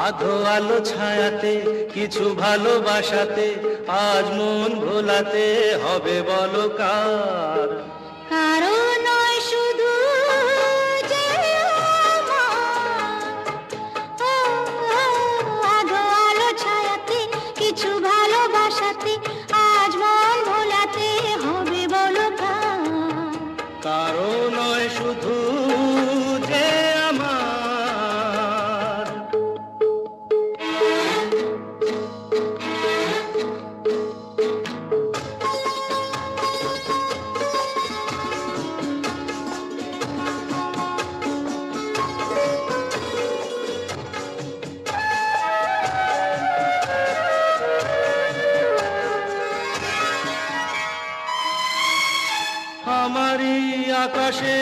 আধো আলো ছায়াতে কিছু ভালোবাসাতে আজ মন ভোলাতে হবে বলো কার। কারো নয় শুধু যে আমার, ও, আধো আলো ছায়াতে কিছু ভালোবাসাতে আজ মন ভোলাতে হবে বলো কার। কারো নয় শুধু যে আমার। আমারই আকাশে